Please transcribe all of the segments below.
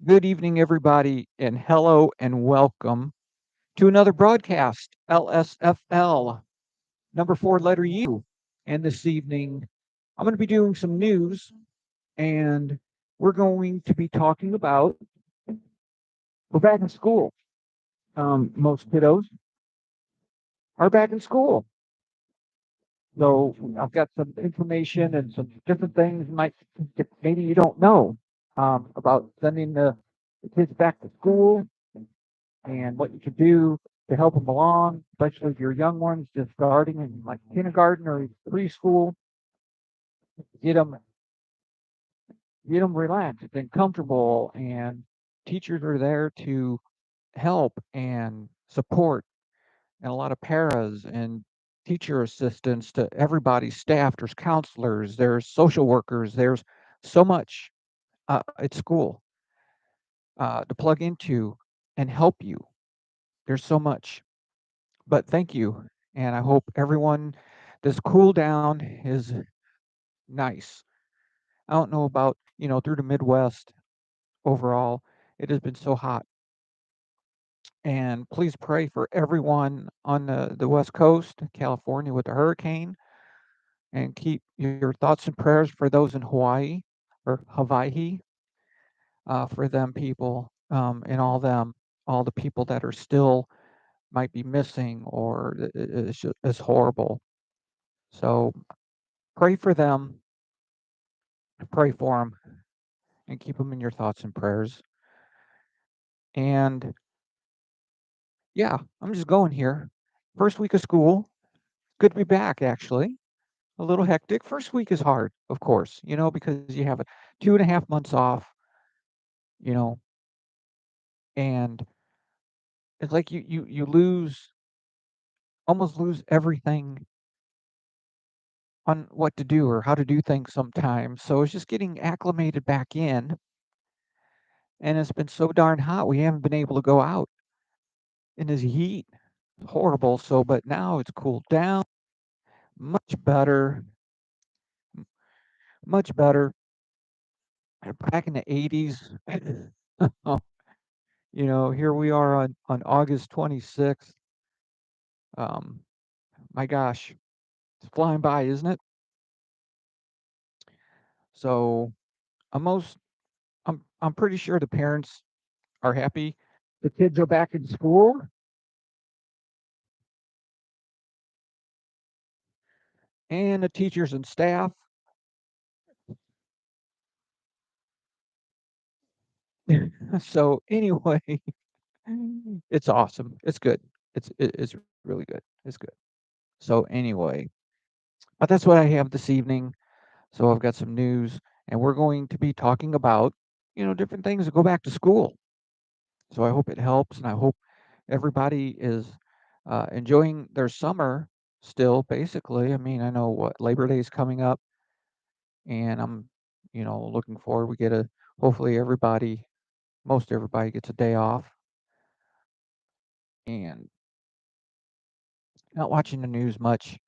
Good evening, everybody, and hello and welcome to another broadcast, LSFL, number four, letter U. And this evening, I'm going to be doing some news, and we're going to be talking about we're back in school. Most kiddos are back in school. So I've got some information and some different things might maybe you don't know about sending the kids back to school and what you can do to help them along, especially if your young ones just starting in like kindergarten or preschool. Get them, get them relaxed and comfortable, and teachers are there to help and support, and a lot of paras and teacher assistants to everybody's staff. There's counselors, there's social workers, there's so much at school to plug into and help you. There's so much. But thank you. And I hope everyone, this cool down is nice. I don't know about, through the Midwest overall, it has been so hot. And please pray for everyone on the West Coast, California with the hurricane, and keep your thoughts and prayers for those in Hawaii or Hawaii, for them people, and all the people that are still might be missing, or it's horrible. So pray for them, pray for them, and keep them in your thoughts and prayers. And yeah, I'm just going here. First week of school. Good to be back, actually. A little hectic. First week is hard, of course, because you have 2.5 months off, you know, and it's like you almost lose everything on what to do or how to do things sometimes. So it's just getting acclimated back in. And it's been so darn hot. We haven't been able to go out in this heat. Horrible. So, but now it's cooled down much better, much better. Back in the 80s, here we are on August 26th. Um, my gosh, it's flying by, isn't it? So I'm most, I'm pretty sure the parents are happy. The kids are back in school, and the teachers and staff. So anyway, it's awesome. It's good. It's really good. It's good. So anyway, but that's what I have this evening. So I've got some news, and we're going to be talking about, different things to go back to school. So I hope it helps, and I hope everybody is enjoying their summer still, basically. I mean, I know what Labor Day is coming up, and I'm, looking forward. Hopefully most everybody gets a day off, and not watching the news much,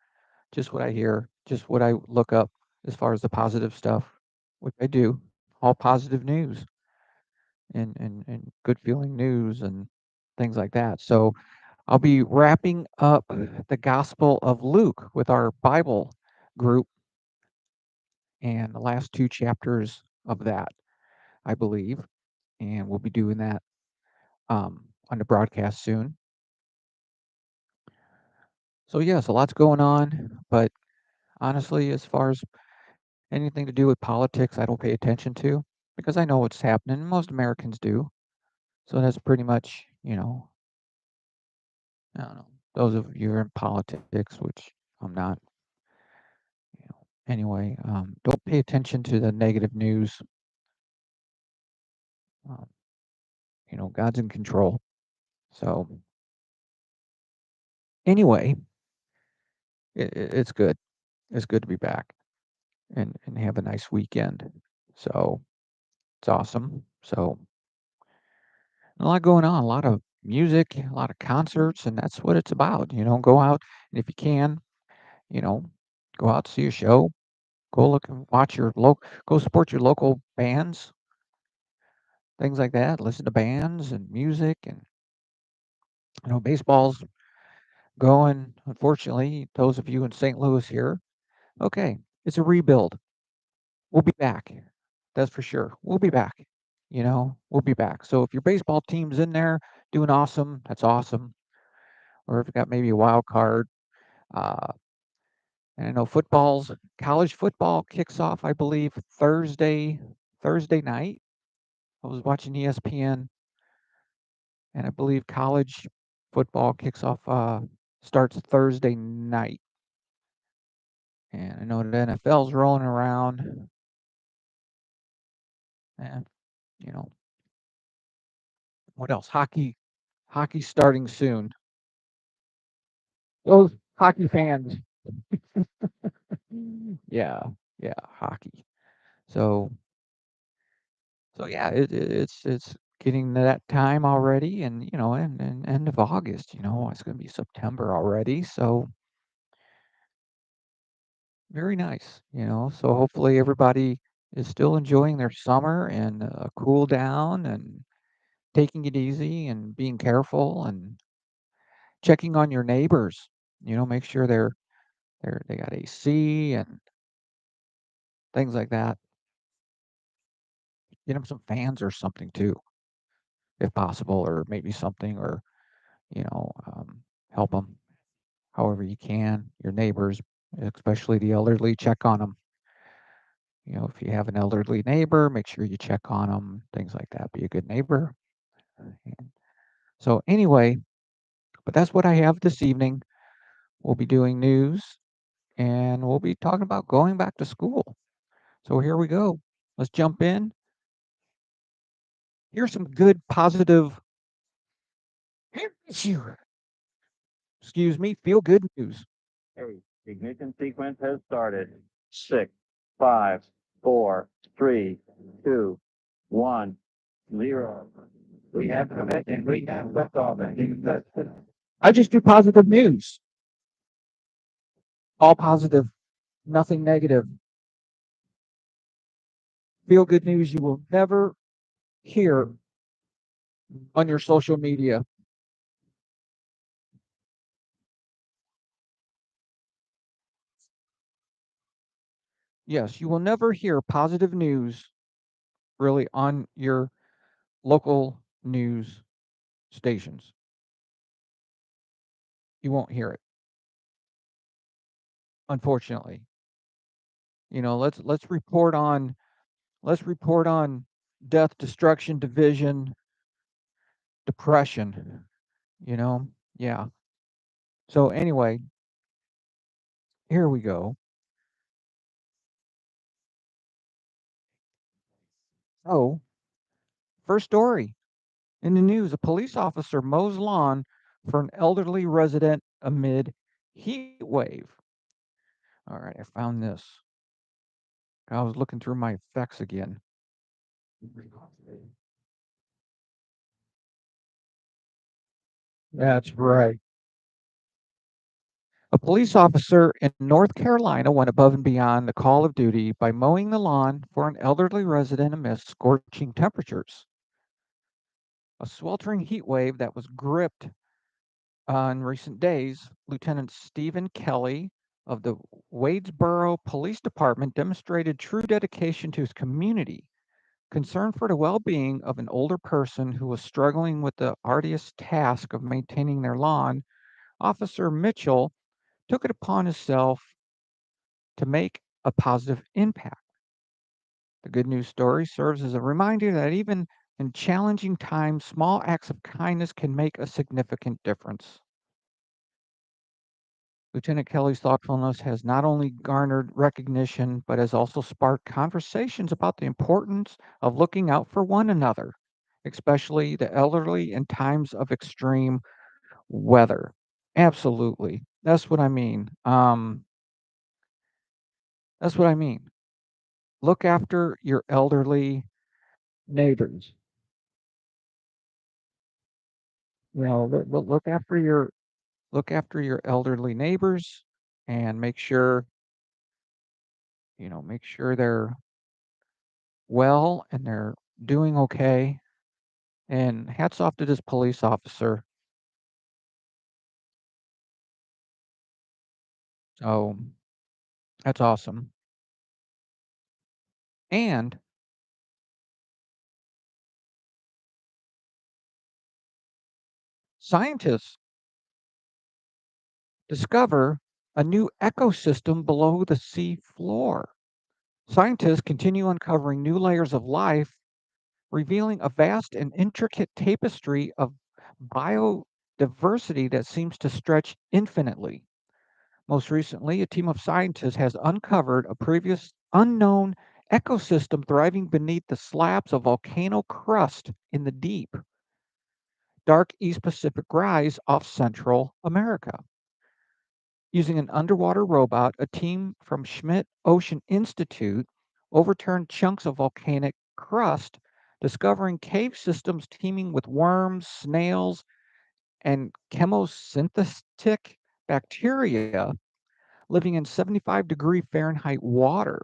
just what I hear, just what I look up as far as the positive stuff, which I do, all positive news and good feeling news and things like that. So I'll be wrapping up the Gospel of Luke with our Bible group and the last two chapters of that, I believe. And we'll be doing that on the broadcast soon. So, yes, a lot's going on. But honestly, as far as anything to do with politics, I don't pay attention to because I know what's happening. Most Americans do. So that's pretty much, I don't know. Those of you who are in politics, which I'm not, anyway, don't pay attention to the negative news. Um, God's in control. So anyway, it's good. It's good to be back and have a nice weekend. So it's awesome. So a lot going on, a lot of music, a lot of concerts, and that's what it's about. Go out, and if you can, you know, go out, see a show, go look and watch go support your local bands, things like that. Listen to bands and music, and baseball's going. Unfortunately, those of you in St. Louis here, okay, it's a rebuild. We'll be back. That's for sure. We'll be back. We'll be back. So if your baseball team's in there doing awesome, that's awesome. Or if you got maybe a wild card, uh, and I know college football kicks off, I believe, Thursday night. I was watching ESPN, and I believe college football kicks off, starts Thursday night. And I know the NFL's rolling around, and you know what else? Hockey's starting soon. Those hockey fans, yeah, yeah, hockey. So yeah, it's getting to that time already, and and end of August. It's going to be September already. So very nice. So hopefully everybody is still enjoying their summer and cool down and taking it easy and being careful and checking on your neighbors. Make sure they got AC and things like that. Get them some fans or something too, if possible, or maybe something, or help them however you can. Your neighbors, especially the elderly, check on them. If you have an elderly neighbor, make sure you check on them. Things like that. Be a good neighbor. And so anyway, but that's what I have this evening. We'll be doing news, and we'll be talking about going back to school. So here we go. Let's jump in. Here's some good, positive, excuse me, feel good news. Hey, ignition sequence has started. 6, 5, 4, 3, 2, 1, 0. We have commit and we have liftoff. I just do positive news. All positive, nothing negative. Feel good news you will never hear on your social media. Yes, you will never hear positive news really on your local news stations. You won't hear it, unfortunately. Let's report on death, destruction, division, depression, you know? Yeah. So anyway, here we go. So, first story in the news, a police officer mows lawn for an elderly resident amid heat wave. All right, I found this. I was looking through my effects again. That's right. A police officer in North Carolina went above and beyond the call of duty by mowing the lawn for an elderly resident amidst scorching temperatures. A sweltering heat wave that was gripped in recent days, Lieutenant Stephen Kelly of the Wadesboro Police Department demonstrated true dedication to his community, concern for the well-being of an older person who was struggling with the arduous task of maintaining their lawn. Officer Mitchell took it upon himself to make a positive impact. The good news story serves as a reminder that even in challenging times, small acts of kindness can make a significant difference. Lieutenant Kelly's thoughtfulness has not only garnered recognition, but has also sparked conversations about the importance of looking out for one another, especially the elderly in times of extreme weather. Absolutely. That's what I mean. That's what I mean. Look after your elderly neighbors. Look after your elderly neighbors, and make sure they're well and they're doing okay. And hats off to this police officer. Oh, that's awesome. And scientists discover a new ecosystem below the sea floor. Scientists continue uncovering new layers of life, revealing a vast and intricate tapestry of biodiversity that seems to stretch infinitely. Most recently, a team of scientists has uncovered a previous unknown ecosystem thriving beneath the slabs of volcano crust in the deep, dark East Pacific rise off Central America. Using an underwater robot, a team from Schmidt Ocean Institute overturned chunks of volcanic crust, discovering cave systems teeming with worms, snails, and chemosynthetic bacteria living in 75-degree Fahrenheit water.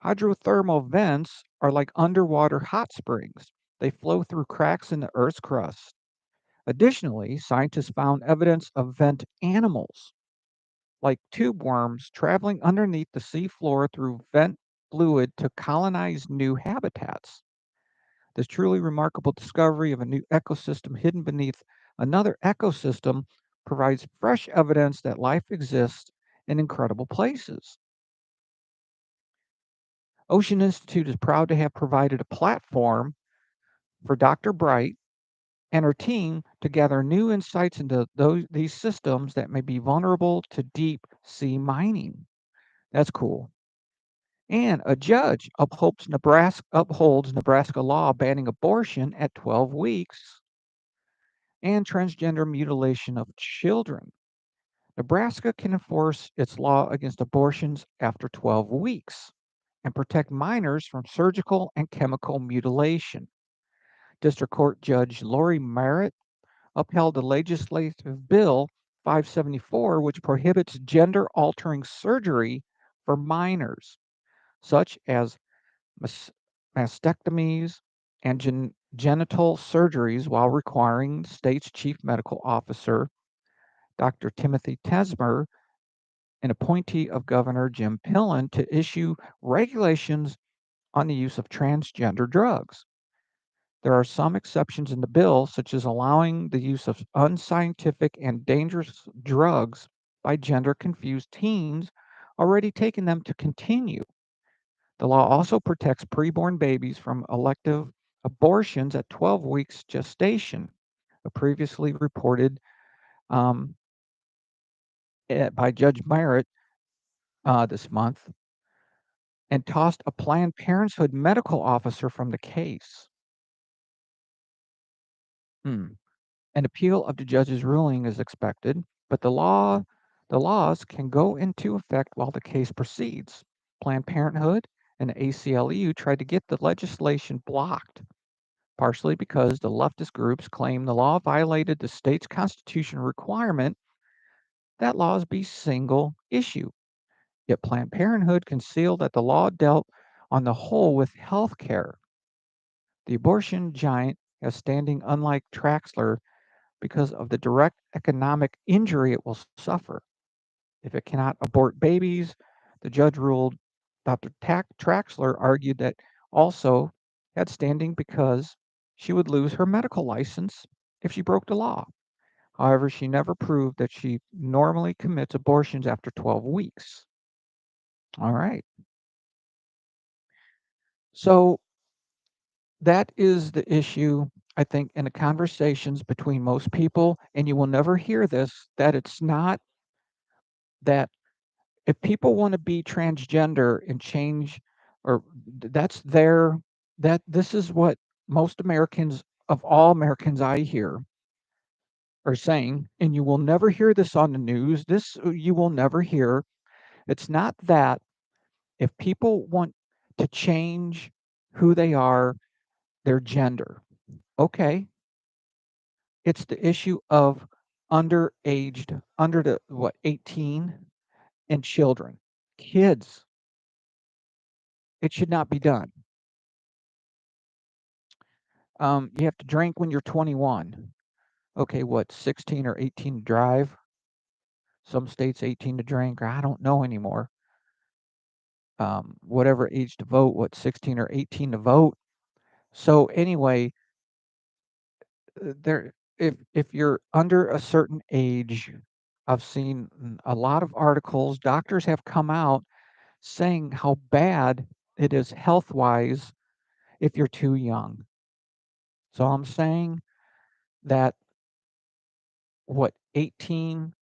Hydrothermal vents are like underwater hot springs. They flow through cracks in the Earth's crust. Additionally, scientists found evidence of vent animals, like tube worms, traveling underneath the seafloor through vent fluid to colonize new habitats. This truly remarkable discovery of a new ecosystem hidden beneath another ecosystem provides fresh evidence that life exists in incredible places. Ocean Institute is proud to have provided a platform for Dr. Bright and her team to gather new insights into these systems that may be vulnerable to deep sea mining. That's cool. And a judge upholds Nebraska law banning abortion at 12 weeks and transgender mutilation of children. Nebraska can enforce its law against abortions after 12 weeks and protect minors from surgical and chemical mutilation. District Court Judge Lori Merritt upheld the legislative bill 574, which prohibits gender altering surgery for minors, such as mas- mastectomies and genital surgeries, while requiring the state's chief medical officer, Dr. Timothy Tesmer, an appointee of Governor Jim Pillen, to issue regulations on the use of transgender drugs. There are some exceptions in the bill, such as allowing the use of unscientific and dangerous drugs by gender confused teens already taking them to continue. The law also protects preborn babies from elective abortions at 12 weeks gestation, a previously reported um, by Judge Merritt this month, and tossed a Planned Parenthood medical officer from the case. Hmm. An appeal of the judge's ruling is expected, but the laws can go into effect while the case proceeds. Planned Parenthood and the ACLU tried to get the legislation blocked, partially because the leftist groups claim the law violated the state's constitution requirement that laws be single issue. Yet Planned Parenthood concealed that the law dealt on the whole with health care. The abortion giant has standing unlike Traxler because of the direct economic injury it will suffer. If it cannot abort babies, the judge ruled Dr. Traxler argued that also had standing because she would lose her medical license if she broke the law. However, she never proved that she normally commits abortions after 12 weeks. All right. So that is the issue, I think, in the conversations between most people. And you will never hear this, that it's not that if people want to be transgender and change, or that's their, that this is what most Americans, of all Americans I hear, are saying, and you will never hear this on the news. This you will never hear. It's not that if people want to change who they are, their gender, okay, it's the issue of underaged, under the what, 18, and children, kids. It should not be done. You have to drink when you're 21. Okay, what, 16 or 18 to drive? Some states 18 to drink, or I don't know anymore. Whatever age to vote, what, 16 or 18 to vote. So anyway, there, if you're under a certain age, I've seen a lot of articles. Doctors have come out saying how bad it is health wise if you're too young. So I'm saying that what, 18,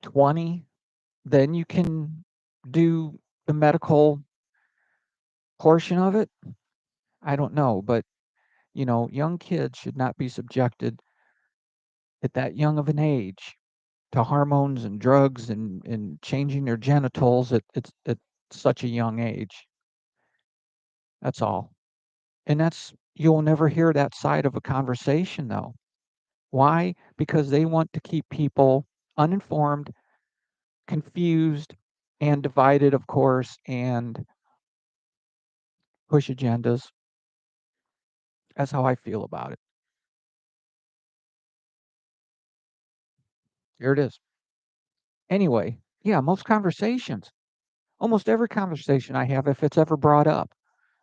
20, then you can do the medical portion of it. I don't know, but young kids should not be subjected at that young of an age to hormones and drugs and changing their genitals at such a young age. That's all. And you'll never hear that side of a conversation though. Why? Because they want to keep people uninformed, confused, and divided, of course, and push agendas. That's how I feel about it. Here it is. Anyway, yeah, almost every conversation I have, if it's ever brought up,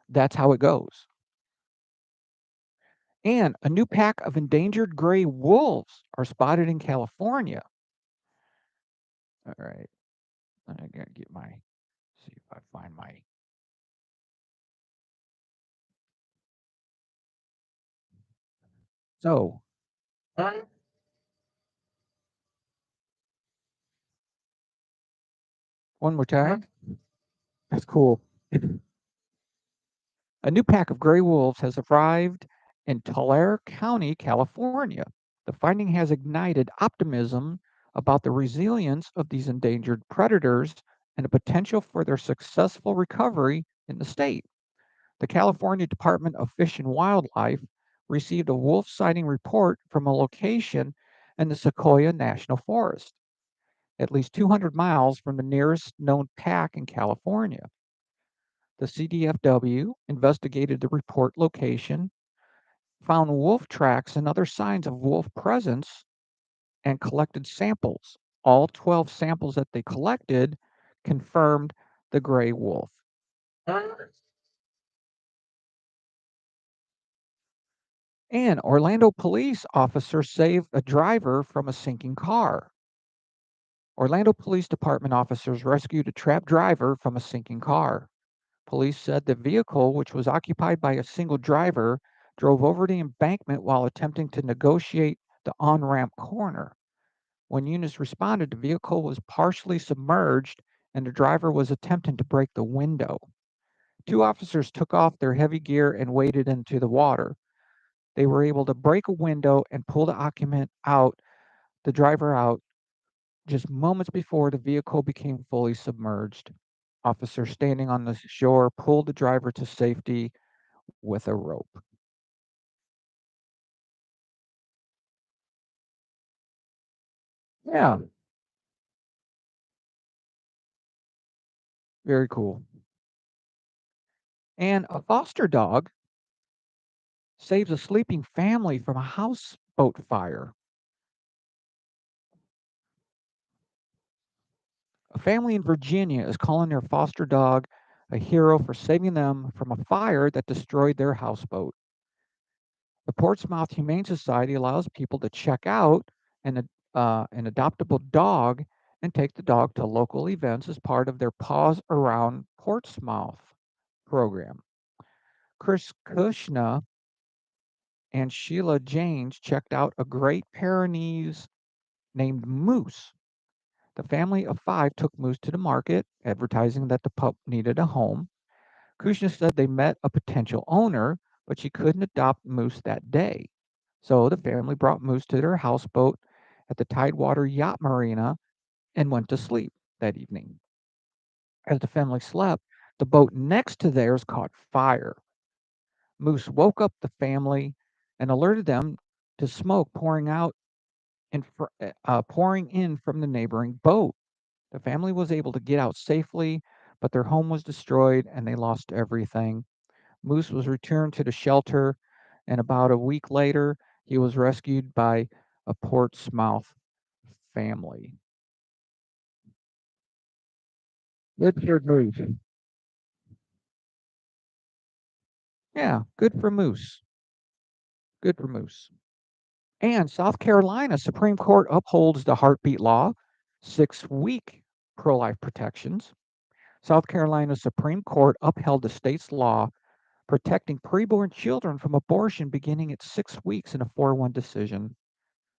that's how it goes. And a new pack of endangered gray wolves are spotted in California. All right. I gotta see if I find my. So, one more time. That's cool. A new pack of gray wolves has arrived in Tulare County, California. The finding has ignited optimism about the resilience of these endangered predators and the potential for their successful recovery in the state. The California Department of Fish and Wildlife received a wolf sighting report from a location in the Sequoia National Forest, at least 200 miles from the nearest known pack in California. The CDFW investigated the report location, found wolf tracks and other signs of wolf presence, and collected samples. All 12 samples that they collected confirmed the gray wolf. And Orlando police officer saved a driver from a sinking car. Orlando Police Department officers rescued a trapped driver from a sinking car. Police said the vehicle, which was occupied by a single driver, drove over the embankment while attempting to negotiate the on ramp corner. When units responded, the vehicle was partially submerged and the driver was attempting to break the window. Two officers took off their heavy gear and waded into the water. They were able to break a window and pull the driver out, just moments before the vehicle became fully submerged. Officers standing on the shore pulled the driver to safety with a rope. Yeah, very cool. And a foster dog saves a sleeping family from a houseboat fire. A family in Virginia is calling their foster dog a hero for saving them from a fire that destroyed their houseboat. The Portsmouth Humane Society allows people to check out an adoptable dog and take the dog to local events as part of their Paws Around Portsmouth program. Chris Kushna and Sheila Janes checked out a Great Pyrenees named Moose. The family of five took Moose to the market, advertising that the pup needed a home. Kushna said they met a potential owner, but she couldn't adopt Moose that day. So the family brought Moose to their houseboat at the Tidewater Yacht Marina and went to sleep that evening. As the family slept, the boat next to theirs caught fire. Moose woke up the family and alerted them to smoke pouring in from the neighboring boat. The family was able to get out safely, but their home was destroyed and they lost everything. Moose was returned to the shelter and about a week later, he was rescued by a Portsmouth family. Good for Moose. Yeah, good for Moose. Good for Moose. And South Carolina Supreme Court upholds the heartbeat law, 6-week pro-life protections. South Carolina Supreme Court upheld the state's law protecting preborn children from abortion beginning at 6 weeks in a 4-1 decision.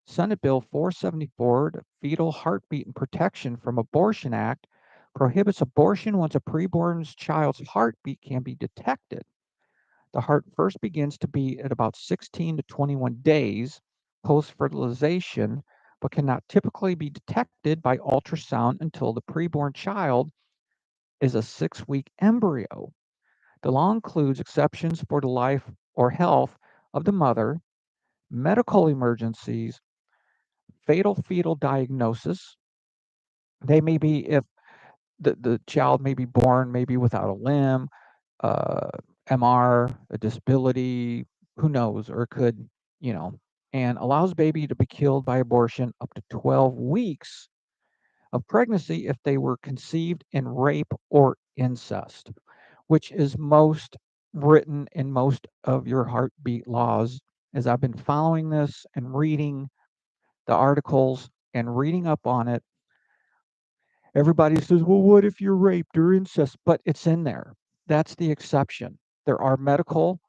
Senate Bill 474, the Fetal Heartbeat and Protection from Abortion Act, prohibits abortion once a preborn child's heartbeat can be detected. The heart first begins to beat at about 16 to 21 days post fertilization, but cannot typically be detected by ultrasound until the preborn child is a 6-week embryo. The law includes exceptions for the life or health of the mother, medical emergencies, fatal fetal diagnosis. They may be if the child may be born maybe without a limb, uh, MR, a disability, who knows, or it could, you know, and allows baby to be killed by abortion up to 12 weeks of pregnancy if they were conceived in rape or incest, which is most written in most of your heartbeat laws. As I've been following this and reading the articles and reading up on it, everybody says, well, what if you're raped or incest? But it's in there. That's the exception. There are medical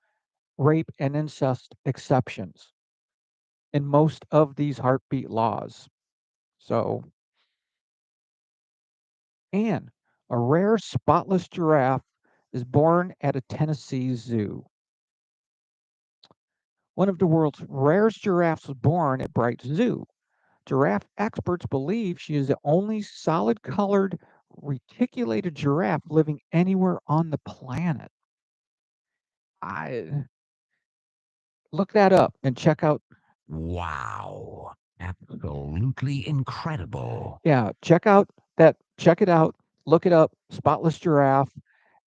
rape and incest exceptions in most of these heartbeat laws. So, and a rare spotless giraffe is born at a Tennessee zoo. One of the world's rarest giraffes was born at Bright Zoo. Giraffe experts believe she is the only solid colored reticulated giraffe living anywhere on the planet. I look that up and check out. Wow. Absolutely incredible. Yeah, check it out, look it up, spotless giraffe,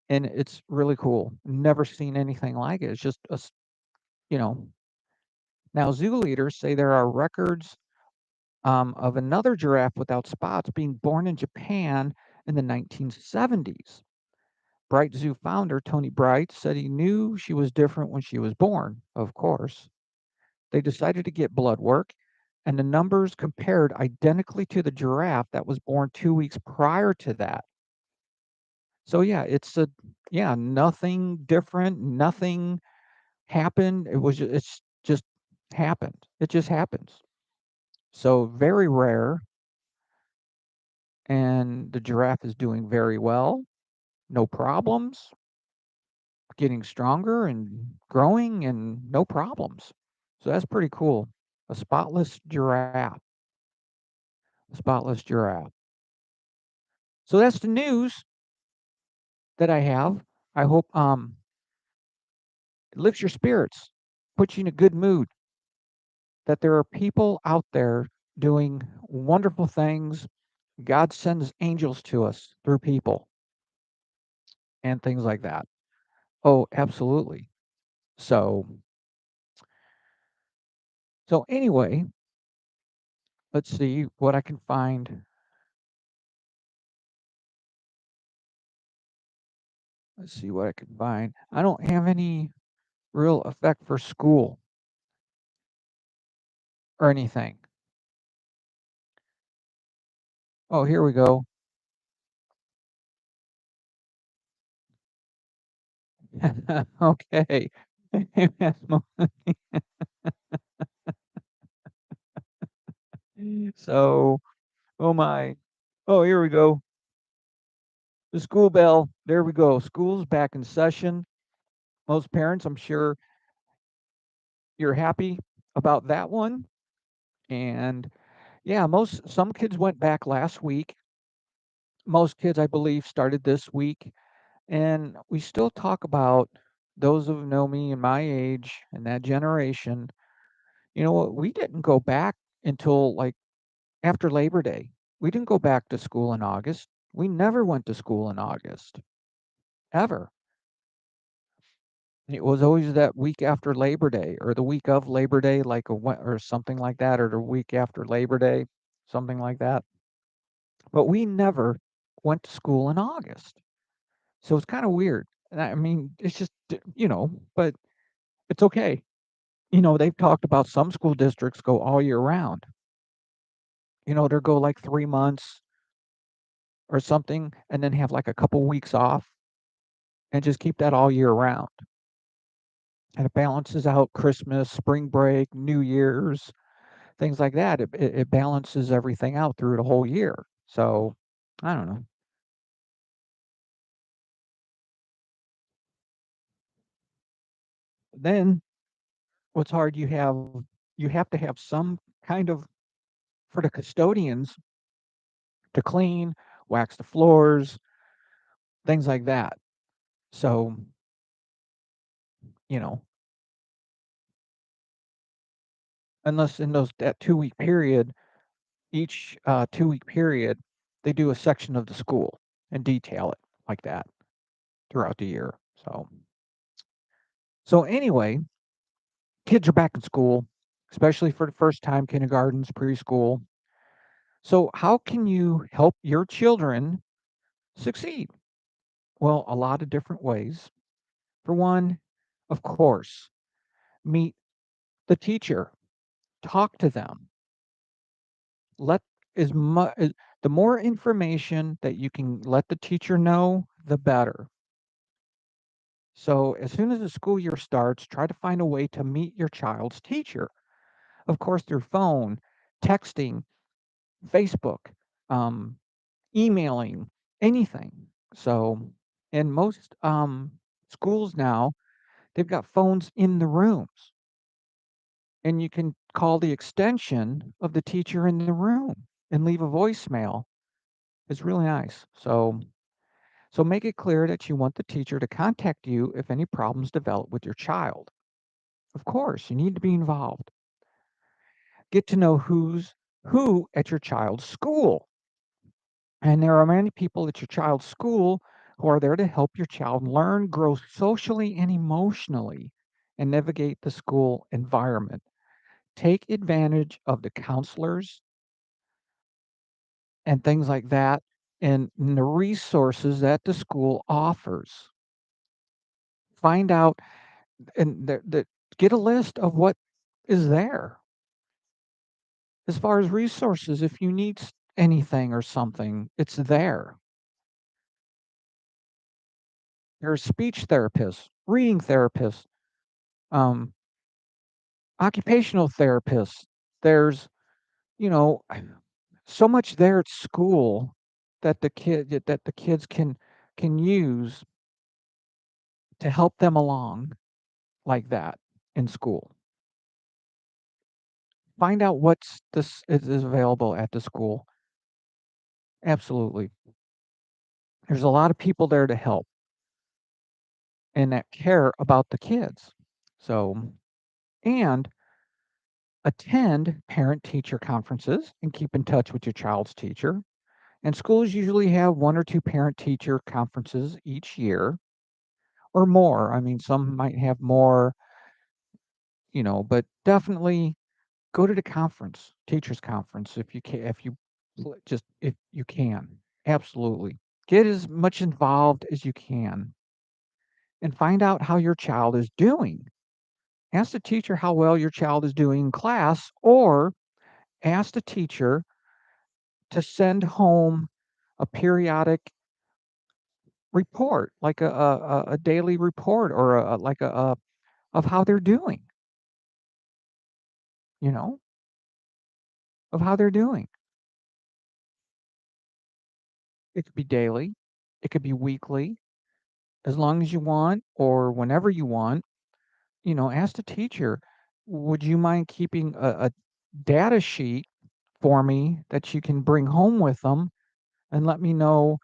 and it's really cool. Never seen anything like it. It's just you know. Now zoo leaders say there are records of another giraffe without spots being born in Japan in the 1970s. Bright Zoo founder Tony Bright said he knew she was different when she was born, of course. They decided to get blood work, and the numbers compared identically to the giraffe that was born 2 weeks prior to that. So yeah, nothing different, nothing happened. It's just happened. It just happens. So very rare, and the giraffe is doing very well, no problems, getting stronger and growing, and no problems. So that's pretty cool. A spotless giraffe. A spotless giraffe. So that's the news that I have. I hope it lifts your spirits, puts you in a good mood, that there are people out there doing wonderful things. God sends angels to us through people and things like that. Oh, absolutely. So anyway, let's see what I can find. Let's see what I can find. I don't have any real effect for school or anything. Oh, here we go. Okay. So, oh my. Oh, here we go. The school bell. There we go. School's back in session. Most parents, I'm sure you're happy about that one. And yeah, some kids went back last week. Most kids, I believe, started this week. And we still talk about those who know me and my age and that generation. You know what? We didn't go back until like after Labor Day. We didn't go back to school in August. We never went to school in August, ever. It was always that week after Labor Day or the week of Labor Day, like or something like that, or the week after Labor Day, something like that. But we never went to school in August. So it's kind of weird. And I mean, it's just, but it's okay. They've talked about some school districts go all year round. They'll go like 3 months or something and then have like a couple weeks off and just keep that all year round. And it balances out Christmas, spring break, New Year's, things like that. It balances everything out through the whole year. So I don't know. Then what's hard, you have to have some kind of for the custodians to clean, wax the floors, things like that. So, you know, unless in that 2 week period, each 2 week period, they do a section of the school and detail it like that throughout the year. So anyway, kids are back in school, especially for the first time, kindergartens, preschool. So how can you help your children succeed? Well, a lot of different ways. For one, of course, meet the teacher, talk to them. Let as much the more information that you can let the teacher know, the better. So as soon as the school year starts, try to find a way to meet your child's teacher. Of course, through phone, texting, Facebook, um, emailing, anything. So in most schools now, they've got phones in the rooms, and you can call the extension of the teacher in the room and leave a voicemail. It's really nice. So make it clear that you want the teacher to contact you if any problems develop with your child. Of course, you need to be involved. Get to know who at your child's school. And there are many people at your child's school who are there to help your child learn, grow socially and emotionally, and navigate the school environment. Take advantage of the counselors and things like that and the resources that the school offers. Find out and get a list of what is there as far as resources. If you need anything or something, it's there. There's speech therapists, reading therapists, um, occupational therapists. There's, you know, so much there at school that the kids can use to help them along like that in school. Find out what's this is available at the school. Absolutely. There's a lot of people there to help and that care about the kids. So, and attend parent teacher conferences and keep in touch with your child's teacher. And schools usually have one or two parent teacher conferences each year or more. I mean, some might have more, but definitely go to the conference, teachers conference if you can, if you can. Absolutely. Get as much involved as you can and find out how your child is doing. Ask the teacher how well your child is doing in class, or ask the teacher to send home a periodic report, like a daily report or like of how they're doing, you know, of how they're doing. It could be daily, it could be weekly, as long as you want or whenever you want. Ask the teacher, would you mind keeping a data sheet for me that you can bring home with them and let me know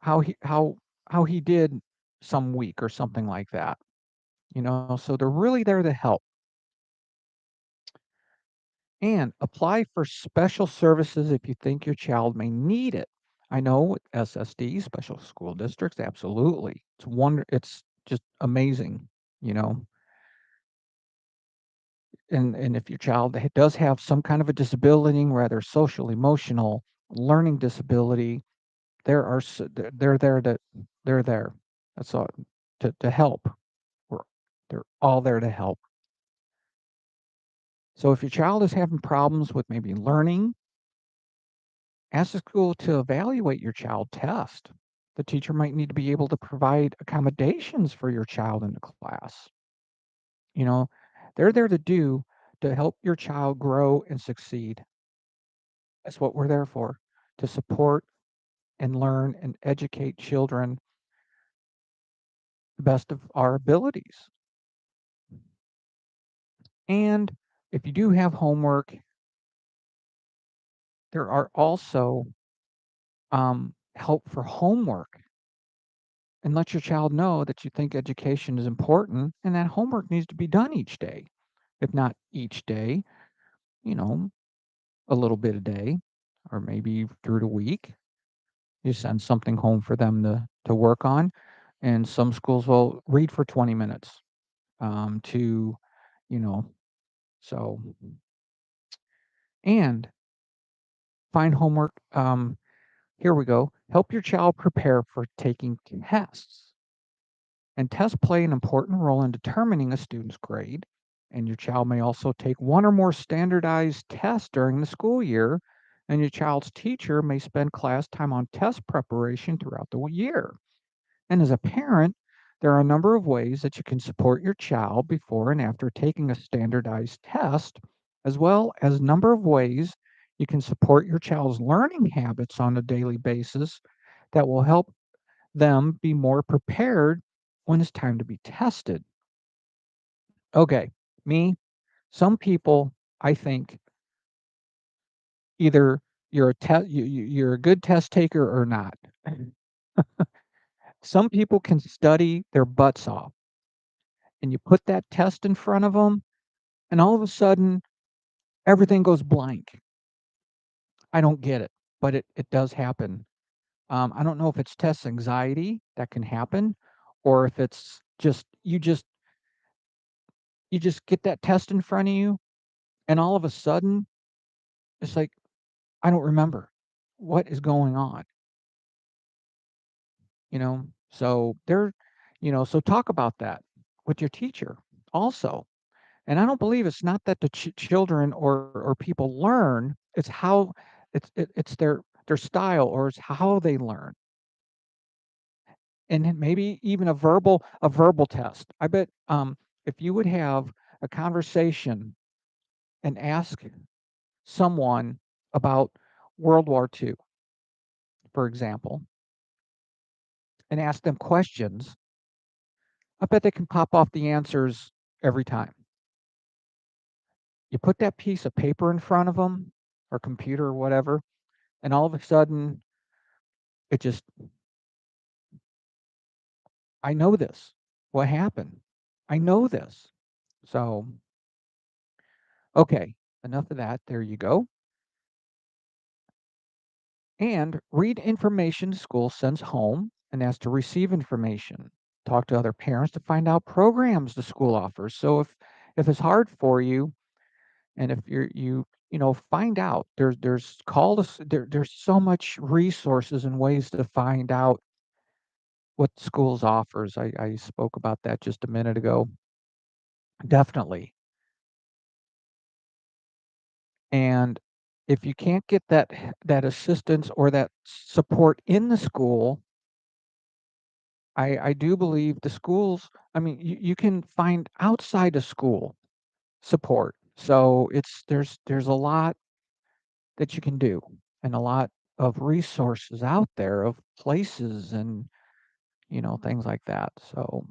how he did some week or something like that. So they're really there to help. And apply for special services if you think your child may need it. I know with SSD, special school districts, absolutely. It's just amazing. you know, and if your child does have some kind of a disability, rather social, emotional, learning disability, they're there they're there. That's all to help. We're, they're all there to help. So if your child is having problems with maybe learning, ask the school to evaluate your child test. The teacher might need to be able to provide accommodations for your child in the class. You know, they're there to help your child grow and succeed. That's what we're there for, to support and learn and educate children the best of our abilities. And if you do have homework, there are also help for homework, and let your child know that you think education is important and that homework needs to be done each day. If not each day, you know, a little bit a day, or maybe through the week. You send something home for them to work on. And some schools will read for 20 minutes to, you know, so, and find homework. Here we go. Help your child prepare for taking tests. And tests play an important role in determining a student's grade. And your child may also take one or more standardized tests during the school year. And your child's teacher may spend class time on test preparation throughout the year. And as a parent, there are a number of ways that you can support your child before and after taking a standardized test, as well as a number of ways you can support your child's learning habits on a daily basis that will help them be more prepared when it's time to be tested. Okay, me, some people, I think either you're a good test taker or not. Some people can study their butts off, and you put that test in front of them, and all of a sudden everything goes blank. I don't get it, but it does happen. I don't know if it's test anxiety that can happen, or if it's just you just get that test in front of you, and all of a sudden it's like, I don't remember what is going on, you know. So so talk about that with your teacher also. And I don't believe it's not that the children or people learn, it's how it's their style, or it's how they learn. And then maybe even a verbal test. I bet if you would have a conversation and ask someone about World War II, for example, and ask them questions, I bet they can pop off the answers every time. You put that piece of paper in front of them, or computer or whatever, and all of a sudden it just, I know this. What happened? I know this. So, okay, enough of that. There you go. And read information school sends home and ask to receive information. Talk to other parents to find out programs the school offers. So if it's hard for you, and if find out, there's call us there's so much resources and ways to find out what schools offers. I spoke about that just a minute ago. Definitely. And if you can't get that assistance or that support in the school, I do believe the schools, I mean, you can find outside of school support. So there's a lot that you can do, and a lot of resources out there of places, and things like that. So,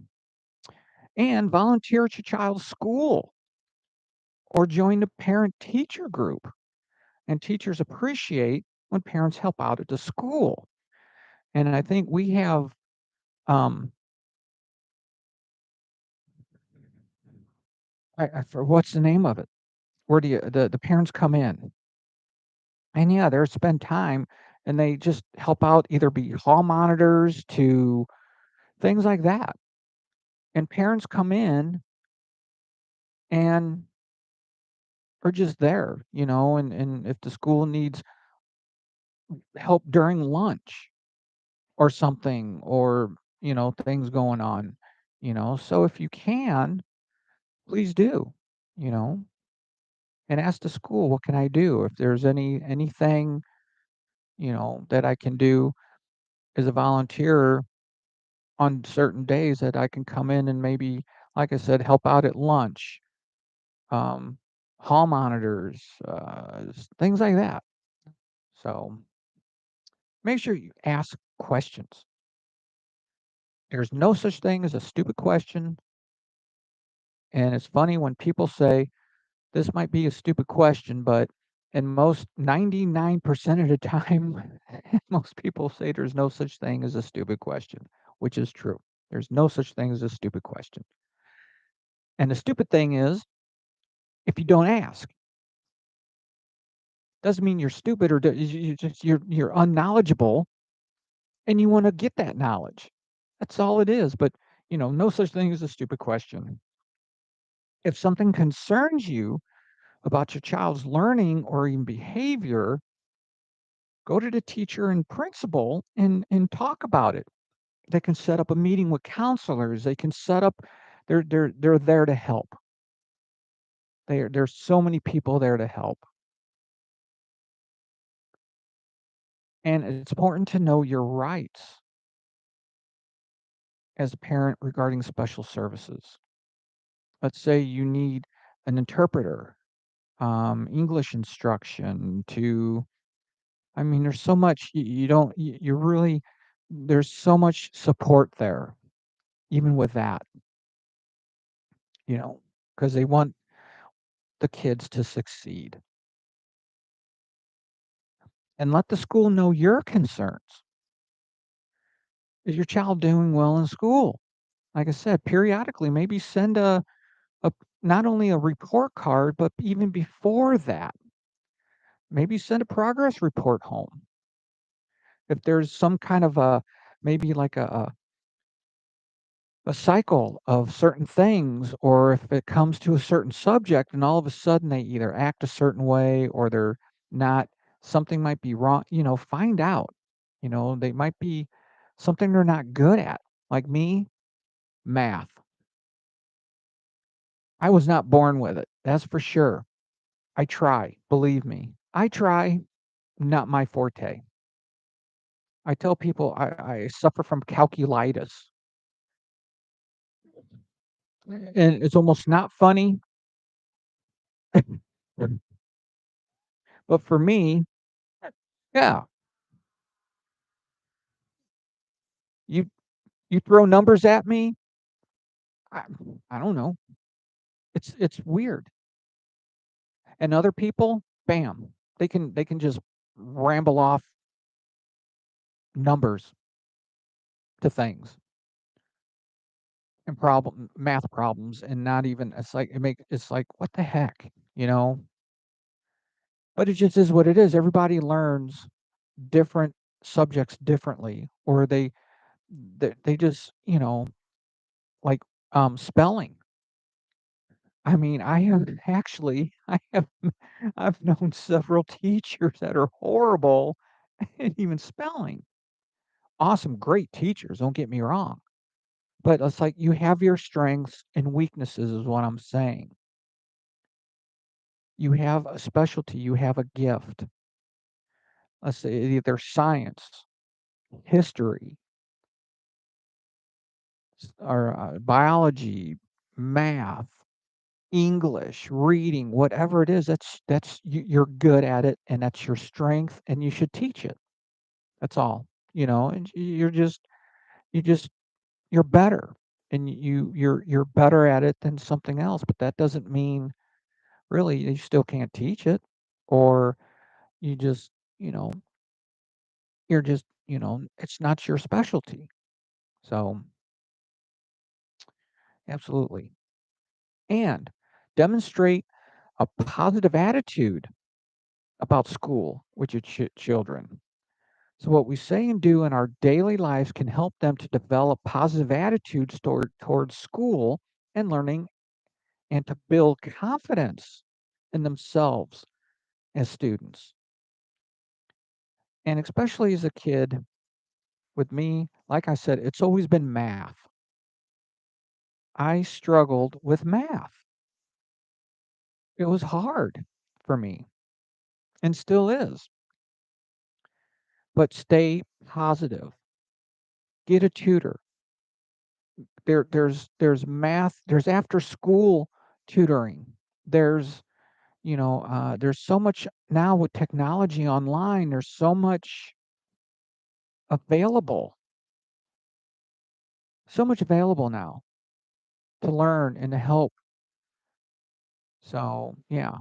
and volunteer at your child's school or join the parent teacher group. And teachers appreciate when parents help out at the school. And I think we have, um, for what's the name of it? Where do the parents come in? And yeah, they spend time, and they just help out, either be hall monitors to things like that. And parents come in and are just there, and if the school needs help during lunch or something, or, things going on, so if you can, please do, you know, and ask the school, what can I do? If there's anything, that I can do as a volunteer on certain days that I can come in and maybe, like I said, help out at lunch, um, hall monitors, things like that. So make sure you ask questions. There's no such thing as a stupid question. And it's funny when people say, this might be a stupid question, but in most 99% of the time, most people say there's no such thing as a stupid question, which is true. There's no such thing as a stupid question. And the stupid thing is, if you don't ask, doesn't mean you're stupid, or you're unknowledgeable, and you want to get that knowledge. That's all it is. But no such thing as a stupid question. If something concerns you about your child's learning or even behavior, go to the teacher and principal and talk about it. They can set up a meeting with counselors. They can set up. They're there to help. There's so many people there to help. And it's important to know your rights as a parent regarding special services. Let's say you need an interpreter, English instruction to, I mean, there's so much you don't, you really, there's so much support there, even with that, because they want the kids to succeed. And let the school know your concerns. Is your child doing well in school? Like I said, periodically, maybe send a not only a report card, but even before that, maybe send a progress report home. If there's some kind of maybe like a cycle of certain things, or if it comes to a certain subject and all of a sudden they either act a certain way or they're not, something might be wrong, find out. They might be something they're not good at. Like me, math. I was not born with it, that's for sure. I try, believe me. I try, not my forte. I tell people I suffer from calculitis. And it's almost not funny, but for me, yeah, you you throw numbers at me, I, I don't know. It's weird. And other people, bam, they can just ramble off numbers to things and math problems, and not even, it's like, what the heck, but it just is what it is. Everybody learns different subjects differently, or they just, like, spelling. I mean, I have actually, I've known several teachers that are horrible at even spelling. Awesome, great teachers, don't get me wrong. But it's like, you have your strengths and weaknesses, is what I'm saying. You have a specialty, you have a gift. Let's say either science, history, or biology, math, English, reading, whatever it is, you're good at it, and that's your strength, and you should teach it. That's all. And you just you're better, and you're better at it than something else, but that doesn't mean really you still can't teach it, or you just, you know, you're just, it's not your specialty. So, absolutely. And demonstrate a positive attitude about school with your children. So, what we say and do in our daily lives can help them to develop positive attitudes towards school and learning and to build confidence in themselves as students. And especially as a kid, with me, like I said, it's always been math. I struggled with math. It was hard for me and still is. But stay positive. Get a tutor. There's math, there's after school tutoring. There's there's so much now with technology online, there's so much available, so much available now to learn and to help. So, yeah.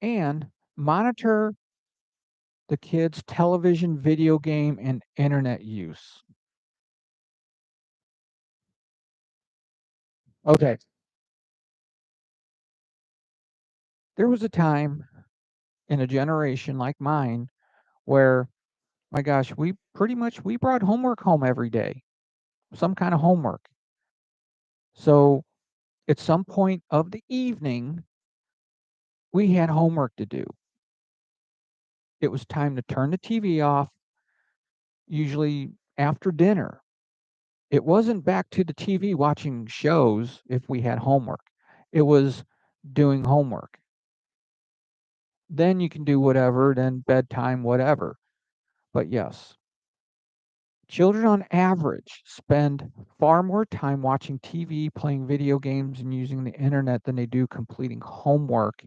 And monitor the kids' television, video game, and internet use. Okay. There was a time in a generation like mine where, my gosh, we brought homework home every day, some kind of homework. So at some point of the evening, we had homework to do. It was time to turn the TV off, usually after dinner. It wasn't back to the TV watching shows if we had homework. It was doing homework. Then you can do whatever, then bedtime, whatever. But yes, children on average spend far more time watching TV, playing video games, and using the internet than they do completing homework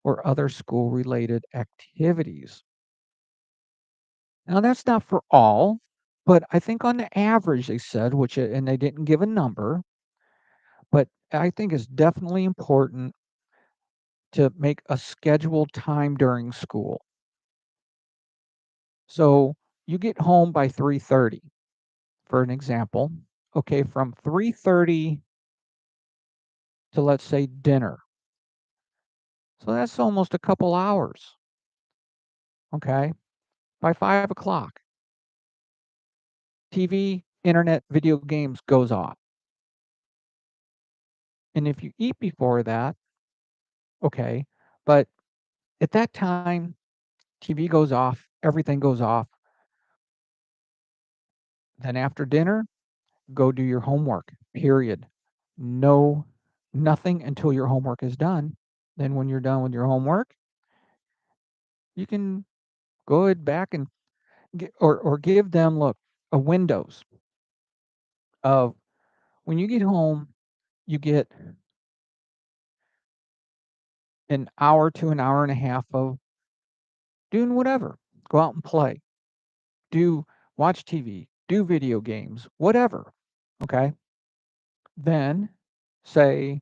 or other school related activities. Now, that's not for all, but I think on the average, they said, and they didn't give a number, but I think it's definitely important to make a scheduled time during school. So you get home by 3:30, for an example. Okay, from 3:30 to, let's say, dinner. So that's almost a couple hours. Okay, by 5 o'clock, TV, internet, video games goes off. And if you eat before that, okay, but at that time, TV goes off, everything goes off. Then after dinner, go do your homework, period. No, nothing until your homework is done. Then when you're done with your homework, you can go ahead back and or give them, look, a windows of when you get home, you get an hour to an hour and a half of doing whatever. Go out and play. Do watch TV, do video games, whatever. Okay. Then say,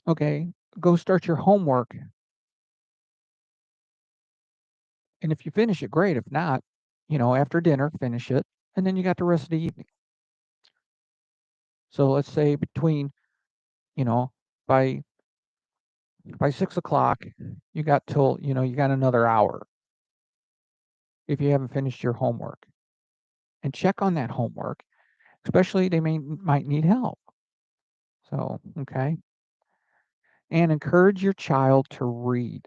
okay, go start your homework. And if you finish it, great. If not, after dinner, finish it. And then you got the rest of the evening. So let's say between, you know, by 6 o'clock, you got till, you got another hour if you haven't finished your homework. And check on that homework, especially they might need help. So, okay. And encourage your child to read.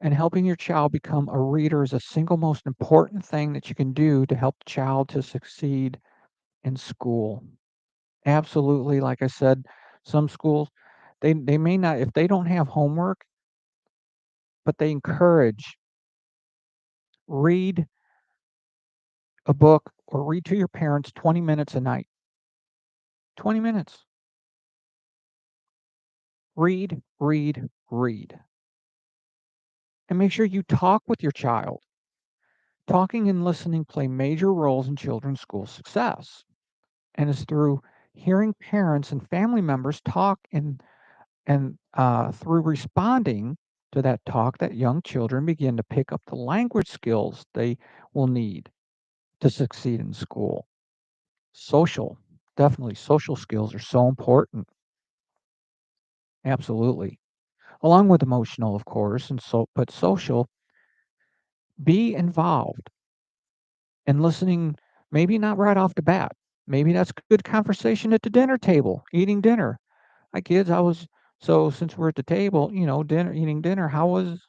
And helping your child become a reader is a single most important thing that you can do to help the child to succeed in school. Absolutely, like I said, some schools, they may not, if they don't have homework, but they encourage, read a book or read to your parents 20 minutes a night. 20 minutes. Read, read, read. And make sure you talk with your child. Talking and listening play major roles in children's school success. And it's through hearing parents and family members talk and through responding to that talk that young children begin to pick up the language skills they will need to succeed in school. Social, definitely social skills are so important. Absolutely. along with emotional, of course, and but social. Be involved and listening, maybe not right off the bat. Maybe that's good conversation at the dinner table, eating dinner. Hi kids, so since we're at the table, eating dinner, how was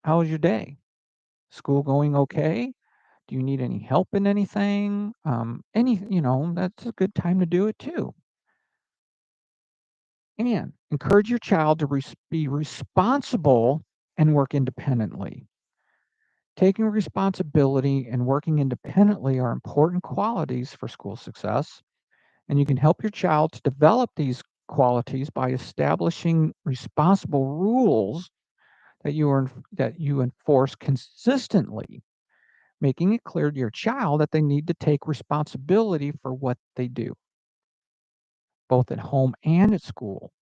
your day? School going okay? Do you need any help in anything? That's a good time to do it too. And encourage your child to be responsible and work independently. Taking responsibility and working independently are important qualities for school success, and you can help your child to develop these qualities by establishing responsible rules that you enforce consistently, making it clear to your child that they need to take responsibility for what they do, both at home and at school,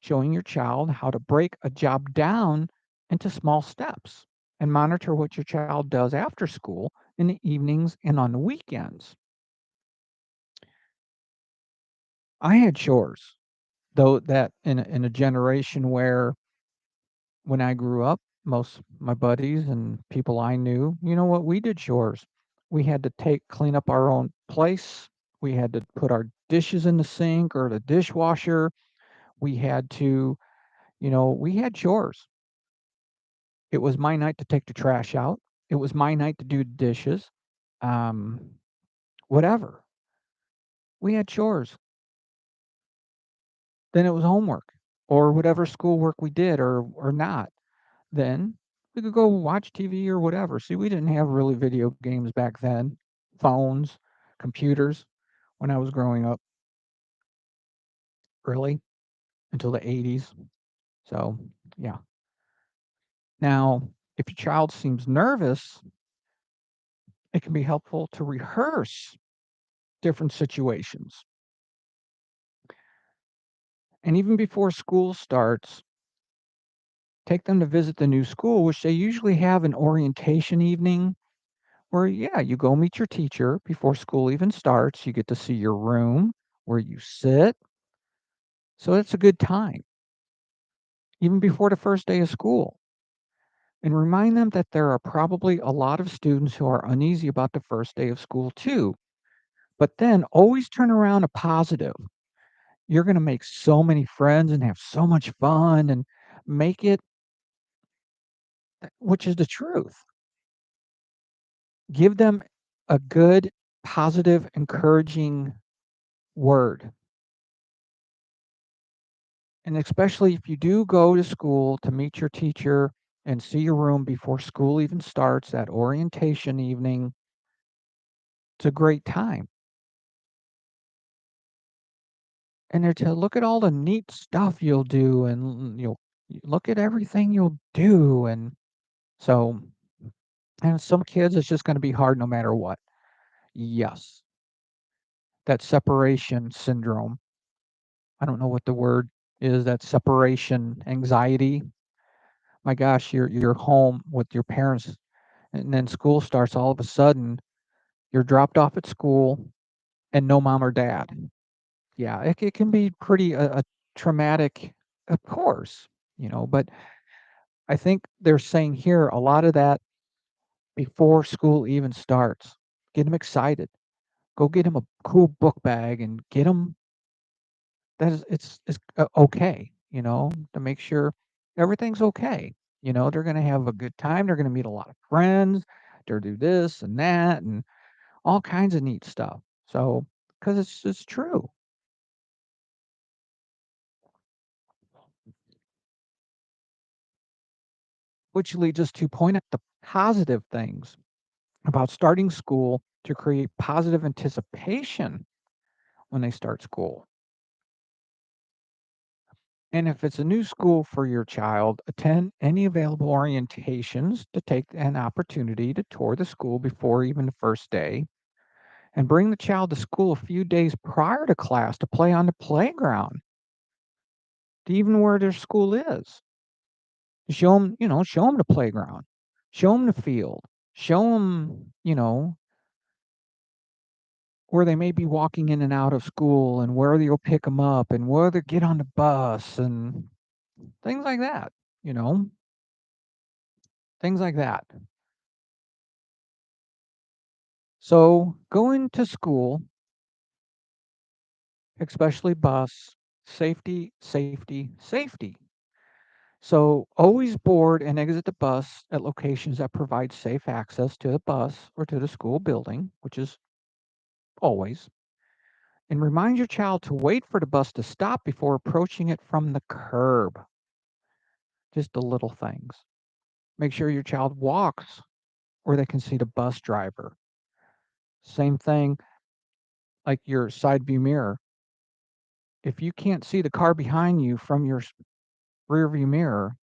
showing your child how to break a job down into small steps and monitor what your child does after school in the evenings and on the weekends. I had chores, though, that in a generation where when I grew up, most my buddies and people I knew, you know what, we did chores. We had to clean up our own place. We had to put our dishes in the sink or the dishwasher. We had to, we had chores. It was my night to take the trash out. It was my night to do the dishes. Um, whatever. We had chores. Then it was homework or whatever schoolwork we did or not. Then we could go watch TV or whatever. See, we didn't have really video games back then, phones, computers when I was growing up, really, until the 80s. So, yeah. Now, if your child seems nervous, it can be helpful to rehearse different situations. And even before school starts, take them to visit the new school, which they usually have an orientation evening where, yeah, you go meet your teacher before school even starts. You get to see your room, where you sit. So it's a good time, even before the first day of school. And remind them that there are probably a lot of students who are uneasy about the first day of school too. But then always turn around a positive. You're going to make so many friends and have so much fun and make it, which is the truth. Give them a good, positive, encouraging word. And especially if you do go to school to meet your teacher and see your room before school even starts, that orientation evening, it's a great time. And they're to look at all the neat stuff you'll do and you'll look at everything you'll do. And so, and some kids, it's just going to be hard no matter what. Yes, that separation syndrome. I don't know what the word is, that separation anxiety. My gosh, you're home with your parents and then school starts all of a sudden. You're dropped off at school and no mom or dad. Yeah, it can be pretty a traumatic, of course, but I think they're saying here a lot of that before school even starts. Get them excited. Go get them a cool book bag and get them that is it's okay, to make sure everything's okay. They're going to have a good time. They're going to meet a lot of friends. They'll do this and that and all kinds of neat stuff. So, because it's true. Which leads us to point at the positive things about starting school to create positive anticipation when they start school. And if it's a new school for your child, attend any available orientations to take an opportunity to tour the school before even the first day. And bring the child to school a few days prior to class to play on the playground, to even where their school is. Show them, show them the playground, show them the field, show them, where they may be walking in and out of school and where you'll pick them up and where they get on the bus and things like that. you know, things like that. So going to school, especially bus, safety, safety, safety. So always board and exit the bus at locations that provide safe access to the bus or to the school building, which is always. And remind your child to wait for the bus to stop before approaching it from the curb. Just the little things. Make sure your child walks where they can see the bus driver. Same thing like your side view mirror. If you can't see the car behind you from your rear view mirror,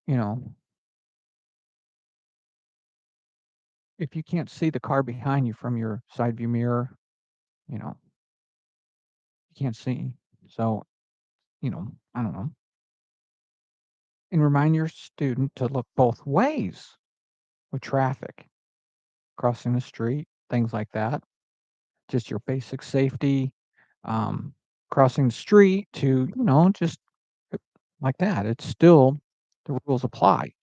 you know, if you can't see the car behind you from your side view mirror, you know, you can't see. So, I don't know. And remind your student to look both ways with traffic, crossing the street, things like that. Just your basic safety, um, crossing the street to, just like that. It's still the rules apply.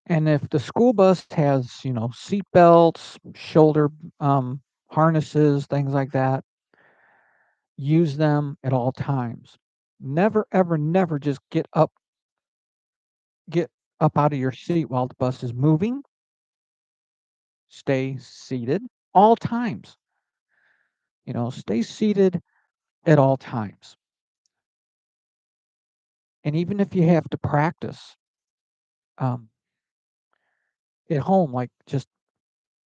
And if the school bus has, seat belts, shoulder harnesses, things like that, use them at all times. Never, ever, never just get up out of your seat while the bus is moving. Stay seated all times. Stay seated at all times. And even if you have to practice um, at home, like just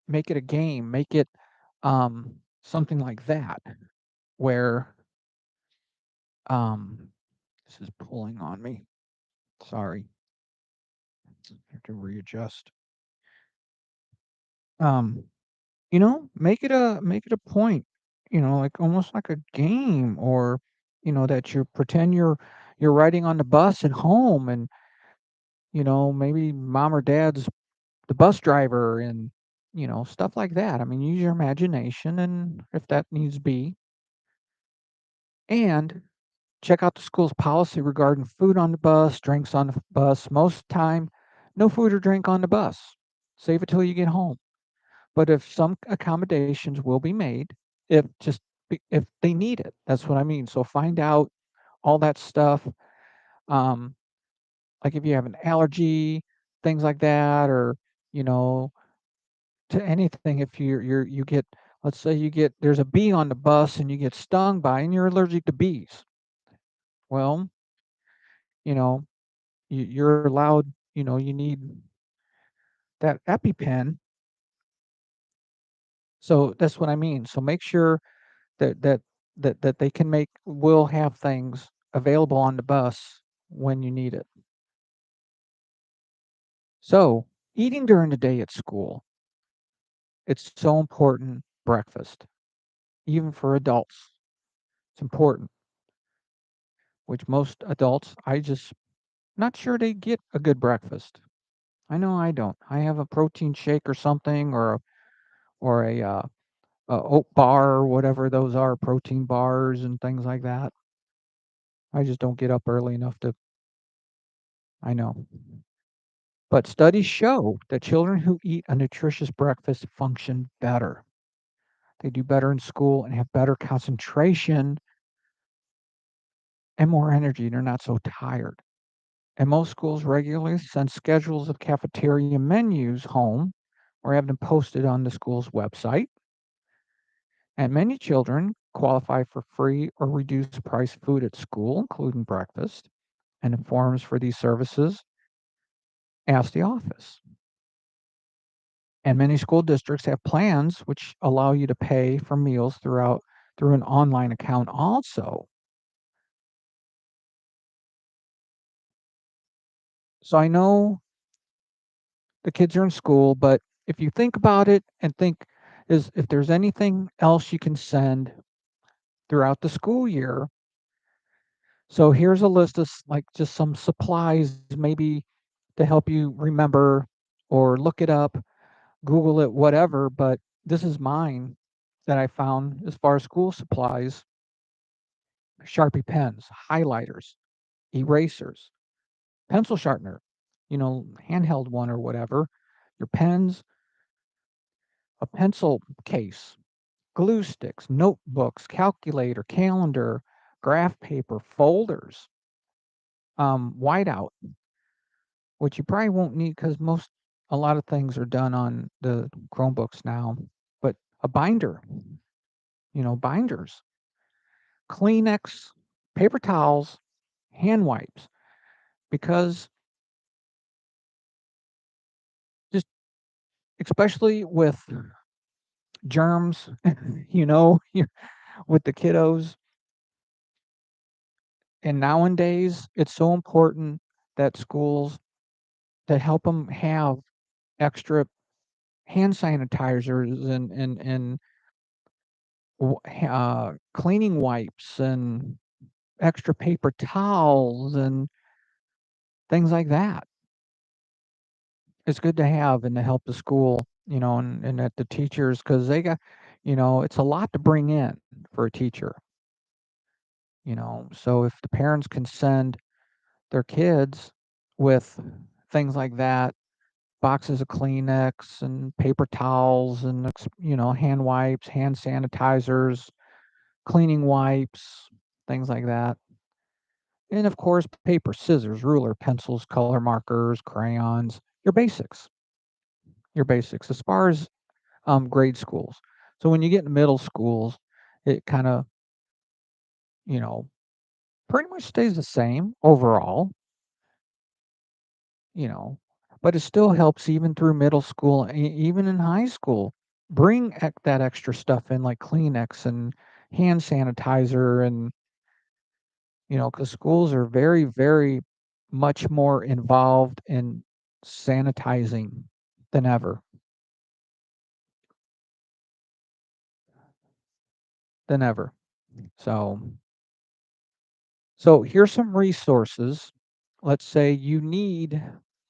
make it a game, make it something like that, where um, this is pulling on me. Sorry, I have to readjust. Um, make it a point, like almost like a game, or that you pretend you're riding on the bus at home, and maybe mom or dad's the bus driver, and stuff like that. I mean, use your imagination, and if that needs be. And check out the school's policy regarding food on the bus, drinks on the bus. Most time, no food or drink on the bus. Save it till you get home. But if some accommodations will be made, if they need it, that's what I mean. So find out all that stuff. Um, like if you have an allergy, things like that, or you know, to anything. If you get, let's say there's a bee on the bus and you get stung by, and you're allergic to bees. Well, you know, you're allowed. You need that EpiPen. So that's what I mean. So make sure that that that they will have things available on the bus when you need it. So, eating during the day at school, it's so important. Breakfast, even for adults, it's important. Which most adults, I just not sure they get a good breakfast. I know I don't. I have a protein shake or something, or a oat bar, or whatever those are, protein bars and things like that. I just don't get up early enough to. I know. But studies show that children who eat a nutritious breakfast function better. They do better in school and have better concentration and more energy. They're not so tired. And most schools regularly send schedules of cafeteria menus home or have them posted on the school's website. And many children qualify for free or reduced price food at school, including breakfast. And the forms for these services ask the office. And many school districts have plans which allow you to pay for meals through an online account also. So I know the kids are in school, but if you think about it and think is if there's anything else you can send throughout the school year. So here's a list of like just some supplies maybe to help you remember, or look it up, Google it, whatever, but this is mine that I found as far as school supplies. Sharpie pens, highlighters, erasers, pencil sharpener, handheld one or whatever, your pens, a pencil case, glue sticks, notebooks, calculator, calendar, graph paper, folders, whiteout, which you probably won't need because a lot of things are done on the Chromebooks now, but a binder, binders, Kleenex, paper towels, hand wipes, because just especially with germs, with the kiddos. And nowadays, it's so important that schools to help them have extra hand sanitizers and cleaning wipes and extra paper towels and things like that. It's good to have and to help the school, and at the teachers because they got, it's a lot to bring in for a teacher. So if the parents can send their kids with things like that, boxes of Kleenex and paper towels and hand wipes, hand sanitizers, cleaning wipes, things like that. And of course, paper, scissors, ruler, pencils, color markers, crayons, your basics as far as grade schools. So when you get in middle schools, it kind of, you know, pretty much stays the same overall, you know, but it still helps even through middle school, even in high school. Bring that extra stuff in like Kleenex and hand sanitizer, and because schools are very, very much more involved in sanitizing than ever, than ever. So, so here's some resources. Let's say you need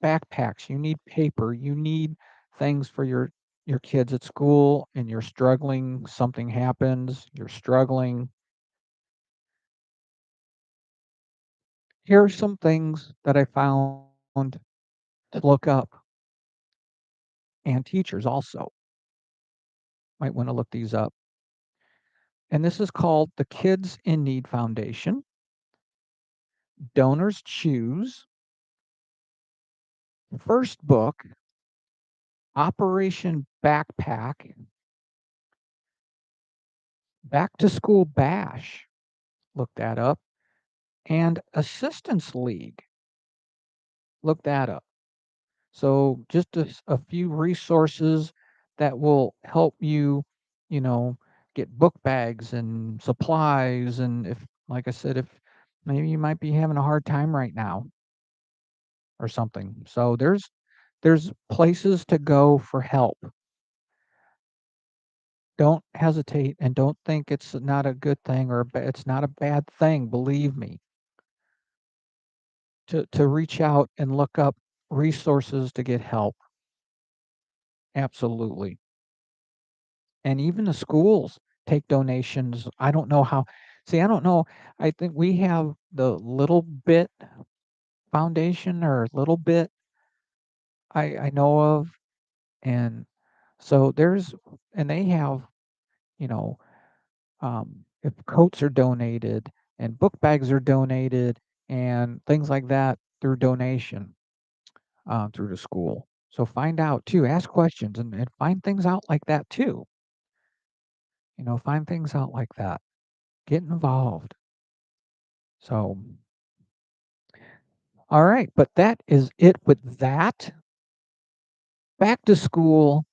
backpacks, you need paper, you need things for your kids at school and you're struggling, something happens, you're struggling. Here are some things that I found to look up, and teachers also might want to look these up. And this is called the Kids in Need Foundation. Donors Choose. First book, Operation Backpack, Back to School Bash. Look that up. And Assistance League. Look that up. So just a few resources that will help you, you know, get book bags and supplies. And if, like I said, if maybe you might be having a hard time right now or something. So there's places to go for help. Don't hesitate and don't think it's not a good thing or it's not a bad thing. Believe me, to reach out and look up resources to get help. Absolutely. And even the schools take donations. I don't know how. See, I don't know. I think we have the Little Bit Foundation or Little Bit I know of, and so and they have, you know, if coats are donated and book bags are donated and things like that through donation through the school. So find out too, ask questions and find things out like that too. Find things out like that. Get involved. So, all right, but that is it with that. Back to school,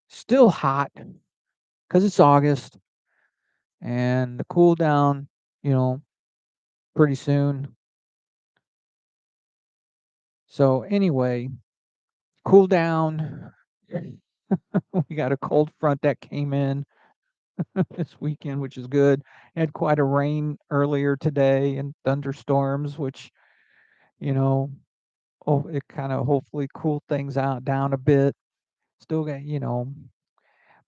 still hot because it's August and the cool down, you know, pretty soon. So, anyway, cool down. We got a cold front that came in this weekend, which is good. Had quite a rain earlier today and thunderstorms, which, you know, it kind of hopefully cooled things out down a bit. Still got,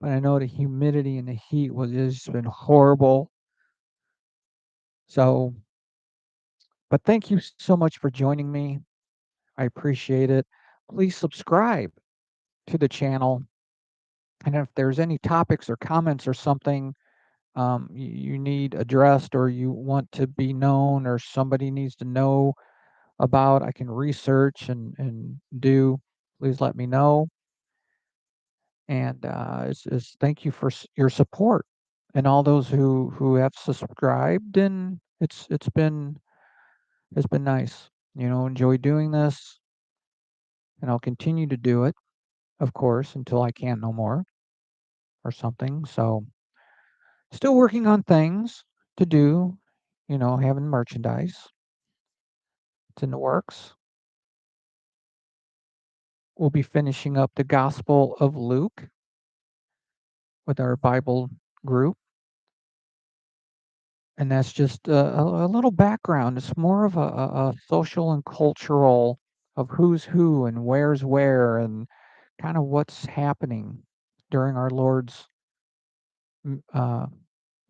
but I know the humidity and the heat was has been horrible. So, but thank you so much for joining me. I appreciate it. Please subscribe to the channel. And if there's any topics or comments or something you need addressed or you want to be known or somebody needs to know about, I can research and do, please let me know. And it's thank you for your support and all those who have subscribed. And it's been nice. Enjoy doing this, and I'll continue to do it, of course, until I can't no more or something. So, still working on things to do, having merchandise. It's in the works. We'll be finishing up the Gospel of Luke with our Bible group. And that's just a little background. It's more of a social and cultural of who's who and where's where and kind of what's happening during our Lord's mm, uh,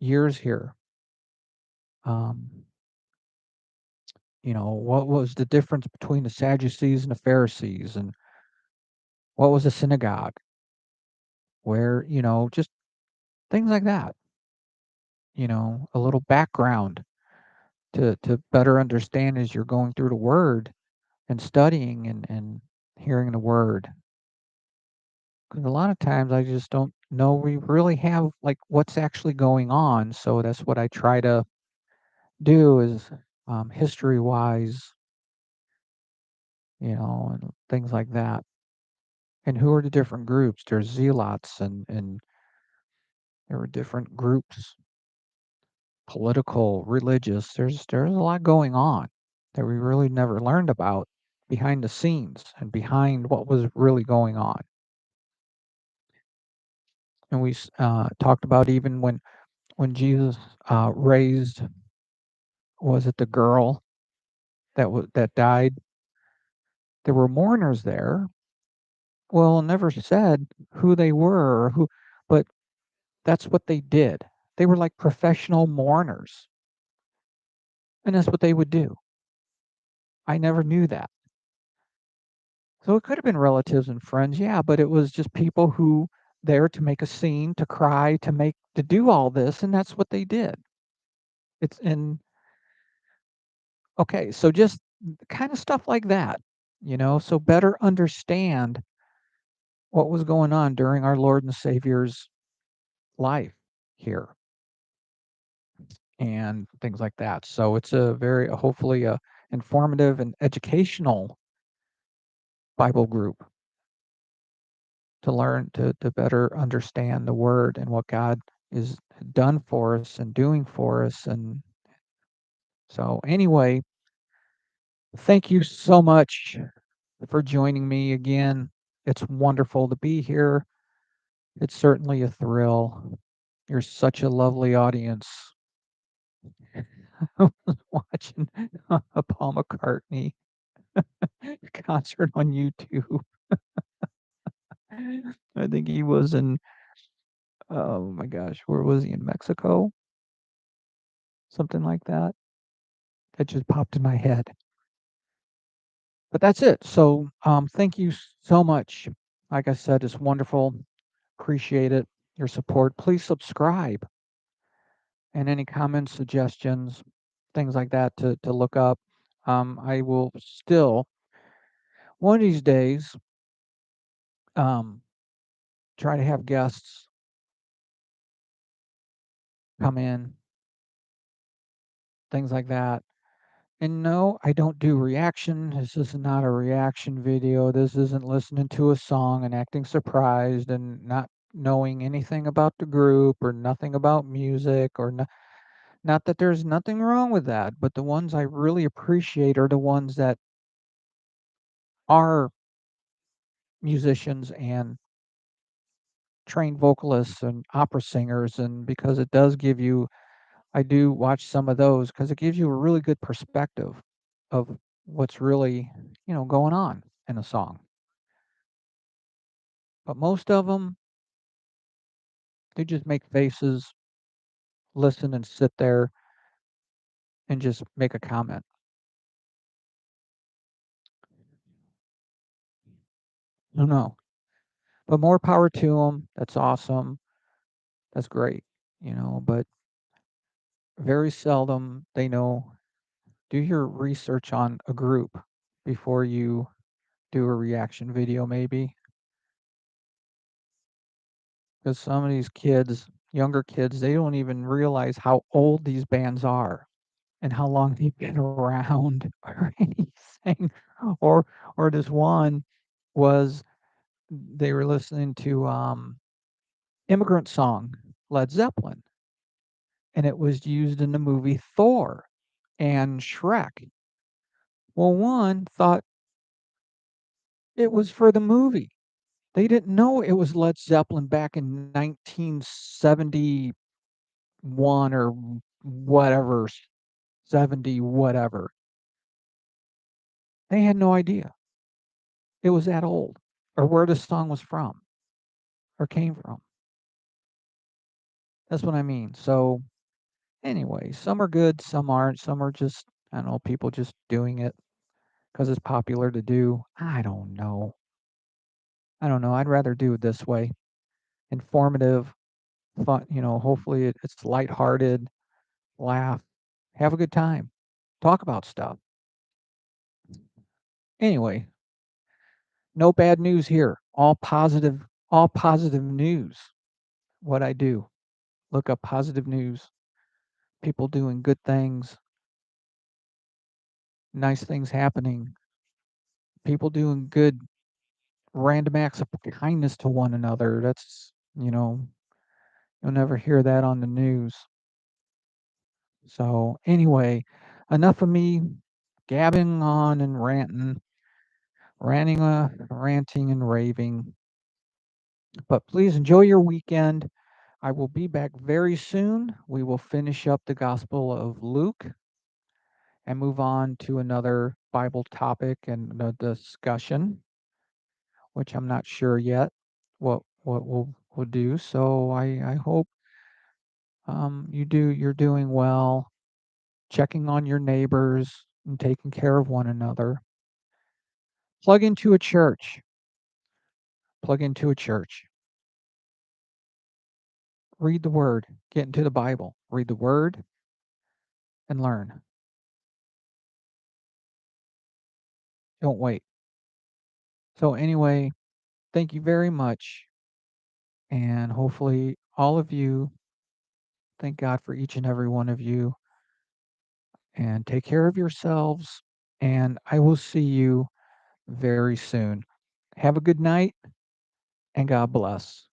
years here. Um, what was the difference between the Sadducees and the Pharisees, and what was a synagogue? Where, just things like that. A little background to better understand as you're going through the Word and studying and hearing the Word. Because a lot of times I just don't know we really have like what's actually going on. So that's what I try to do is history wise, and things like that. And who are the different groups? There's zealots and there were different groups, political, religious. There's a lot going on that we really never learned about behind the scenes and behind what was really going on. And we talked about even when Jesus raised, was it the girl that died? There were mourners there. Well, it never said who they were or who, but that's what they did. They were like professional mourners, and that's what they would do. I never knew that. So it could have been relatives and friends, yeah, but it was just people who there to make a scene, to cry, to do all this, and that's what they did. It's in Okay, so just kind of stuff like that, so better understand what was going on during our Lord and Savior's life here and things like that. So it's a very hopefully a informative and educational Bible group to learn to better understand the word and what God is done for us and doing for us. And so anyway, thank you so much for joining me again. It's wonderful to be here. It's certainly a thrill. You're such a lovely audience. I was watching a Paul McCartney concert on YouTube. I think he was in, oh my gosh, where was he? In Mexico? Something like that. That just popped in my head. But that's it. So thank you so much. Like I said, it's wonderful. Appreciate it. Your support. Please subscribe, and any comments, suggestions, things like that to look up. I will still one of these days um, try to have guests come in, things like that. And no, I don't do reaction. This is not a reaction video. This isn't listening to a song and acting surprised and not knowing anything about the group or nothing about music or not that there's nothing wrong with that, but the ones I really appreciate are the ones that are musicians and trained vocalists and opera singers. And because it does give you, I do watch some of those because it gives you a really good perspective of what's really, going on in a song. But most of them, they just make faces, listen and sit there and just make a comment. No, but more power to them. That's awesome. That's great, but very seldom they know. Do your research on a group before you do a reaction video, maybe. Because some of these kids, younger kids, they don't even realize how old these bands are and how long they've been around or anything. Or or this one was they were listening to Immigrant Song, Led Zeppelin, and it was used in the movie Thor and Shrek. Well, one thought it was for the movie. They didn't know it was Led Zeppelin back in 1971 or whatever, 70 whatever. They had no idea it was that old or where the song was from or came from. That's what I mean. So, anyway, some are good, some aren't. Some are just, I don't know, people just doing it because it's popular to do. I don't know. I don't know. I'd rather do it this way, informative, fun. Hopefully it's lighthearted, laugh, have a good time, talk about stuff. Anyway, no bad news here. All positive news. What I do, look up positive news, people doing good things, nice things happening, people doing good random acts of kindness to one another. That's, you'll never hear that on the news. So, anyway, enough of me gabbing on and ranting and raving. But please enjoy your weekend. I will be back very soon. We will finish up the Gospel of Luke and move on to another Bible topic and the discussion, which I'm not sure yet what we'll do. So I hope you're doing well, checking on your neighbors and taking care of one another. Plug into a church. Plug into a church. Read the word. Get into the Bible. Read the word and learn. Don't wait. So anyway, thank you very much. And hopefully all of you, thank God for each and every one of you. And take care of yourselves. And I will see you very soon. Have a good night and God bless.